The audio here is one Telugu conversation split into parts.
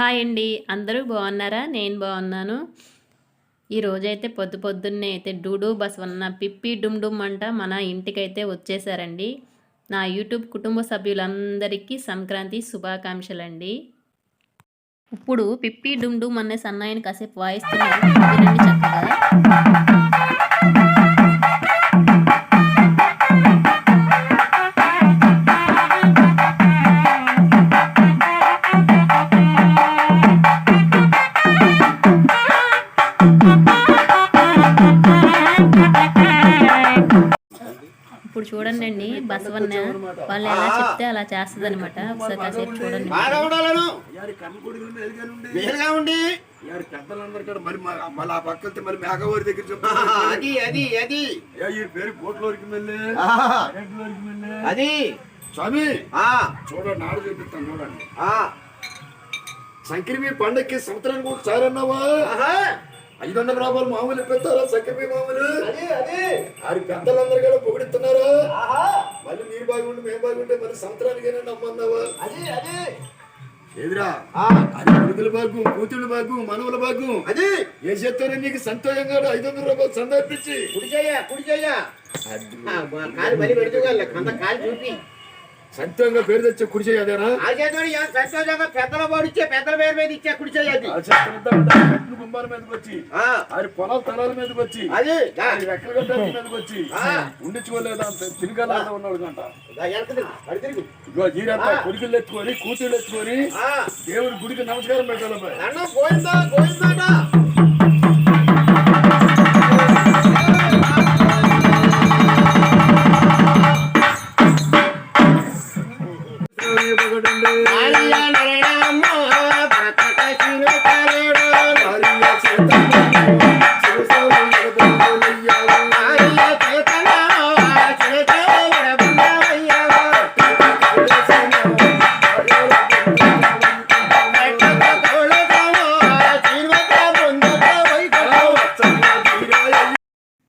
హాయ్ అండి. అందరూ బాగున్నారా? నేను బాగున్నాను. ఈరోజైతే పొద్దున్నే అయితే డూడు బసవన్న పిప్పి డుమ్ డుమ్ అంట మన ఇంటికైతే వచ్చేసారండి. నా యూట్యూబ్ కుటుంబ సభ్యులందరికీ సంక్రాంతి శుభాకాంక్షలండి. ఇప్పుడు పిప్పి డుమ్ డుమ్ అనే సన్నాయిని కాసేపు వాయిస్తున్నారు. వినండి చక్కగా. ఇప్పుడు చూడండి అండి, బసవన్న వాళ్ళు ఎలా చెప్తే అలా చేస్తుంది అనమాట. ఒకసారి కాసేపు చూడండి. సంక్రమి పండక్కి సంవత్సరానికి ఒకసారి అన్నావా? 500 రూపాయలు మామూలు పెడతారా? సంక్రమి మామూలు ఆడి పెద్దలందరూ కూడా పొగిడిస్తున్నారా? మళ్ళీ మీరు బాగుండి మేము బాగుంటే మళ్ళీ సంవత్సరానికి నమ్మన్నావా? ఎదురా అది కొడుకుల భాగ్యం, కూతుళ్ళ భాగ్యం, మనవుల భాగ్యం. అది ఏ చేస్తారో నీకు సంతోషంగా 500 రూపాయలు సందర్పించి సంతోషంగా పేరు తెచ్చే కుడి చేయదేనా? సంతోషంగా పెద్దల పోడిచ్చే పెద్దల పేరు మీద ఇచ్చే కుడి చేయాలి. గుంబాల మీదకి వచ్చి అది పొలాల తలాల మీదకి వచ్చి అది రెక్కల గడ్డ మీదకి వచ్చి ఉండించుకోలేదా తిరగలేదా ఉన్నాడు కంట. ఇగో జీరంతా కొడుకులు ఎత్తుకొని కూతుళ్ళు ఎత్తుకొని దేవుడి గుడికి నమస్కారం పెట్టాలి.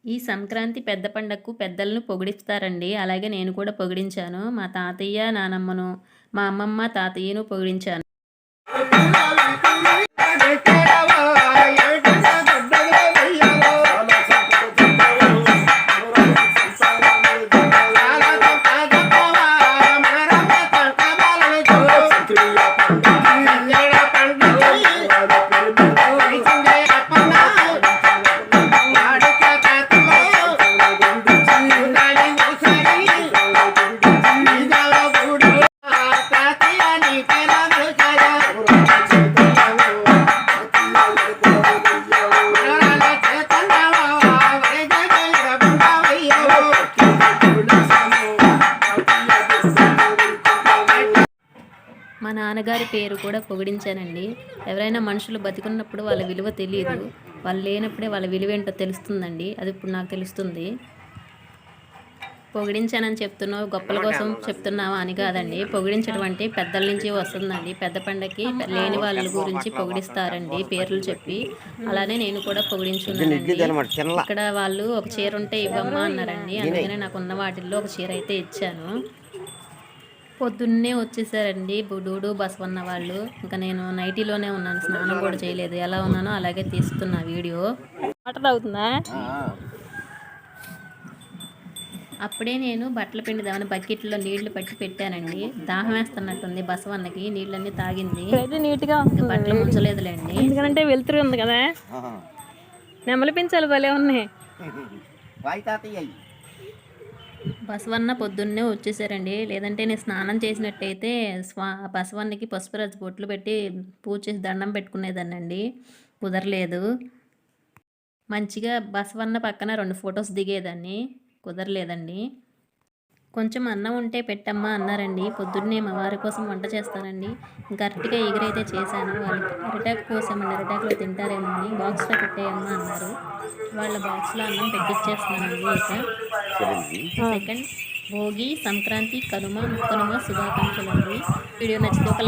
ఈ సంక్రాంతి పెద్ద పండగకు పెద్దలను పొగిడిస్తారండి. అలాగే నేను కూడా పొగిడించాను. మా తాతయ్య నానమ్మను, మా అమ్మమ్మ తాతయ్యను పొగిడించాను. మా నాన్నగారి పేరు కూడా పొగిడించానండి. ఎవరైనా మనుషులు బతికున్నప్పుడు వాళ్ళ విలువ తెలియదు, వాళ్ళు లేనప్పుడే వాళ్ళ విలువ ఏంటో తెలుస్తుందండి. అది ఇప్పుడు నాకు తెలుస్తుంది. పొగిడించానని చెప్తున్నావు, గొప్పల కోసం చెప్తున్నావా అని కాదండి. పొగిడించడం అంటే పెద్దల నుంచి వస్తుందండి. పెద్ద పండగకి లేని వాళ్ళ గురించి పొగిడిస్తారండి పేర్లు చెప్పి. అలానే నేను కూడా పొగిడించున్నానండి. ఇక్కడ వాళ్ళు ఒక చీర ఉంటే ఇవ్వమ్మా అన్నారండి. అందుకనే నాకున్న వాటిల్లో ఒక చీర అయితే ఇచ్చాను. పొద్దున్నే వచ్చేసారండి డూడు బసవన్న వాళ్ళు. ఇంకా నేను నైటీలోనే ఉన్నాను, స్నానం కూడా చేయలేదు. ఎలా ఉన్నానో అలాగే తీస్తున్నా వీడియో. వాటర్ తాగుతుందా? అప్పుడే నేను బట్టలు పిండిదామని బకెట్లో నీళ్లు పట్టి పెట్టానండి. దాహం వేస్తున్నట్టుంది బసవన్నకి. నీళ్ళన్నీ తాగింది. నీట్గా బట్టలు ముంచలేదులేండి, ఎందుకంటే వెళ్తురు ఉంది కదా. నెమలి పించాలు భలే ఉన్నాయి. బసవన్న పొద్దున్నే వచ్చేసారండి. లేదంటే నేను స్నానం చేసినట్టయితే బసవన్నకి పసుపు రచ్చ బొట్లు పెట్టి పూజ చేసి దండం పెట్టుకునేదాన్నండి. కుదరలేదు. మంచిగా బసవన్న పక్కన 2 ఫొటోస్ దిగేదాన్ని. కుదరలేదండి. కొంచెం అన్నం ఉంటే పెట్టమ్మా అన్నారండి. పొద్దున్నే మా వారి కోసం వంట చేస్తానండి. ఇంకా అరటికాయ ఎగురైతే చేశాను. వాళ్ళకి అరిటాకు కోసామండి, అరిటాకులో తింటారేమో అని బాక్స్లో పెట్టేయమ్మా అన్నారు. వాళ్ళ బాక్స్లో అన్నం పెట్టిచ్చేస్తున్నానండి. ఇక సెకండ్ భోగి, సంక్రాంతి, కనుమ, ముక్కనుమ శుభాకాంక్షలు అండి. వీడియో నచ్చితే ఒక లైక్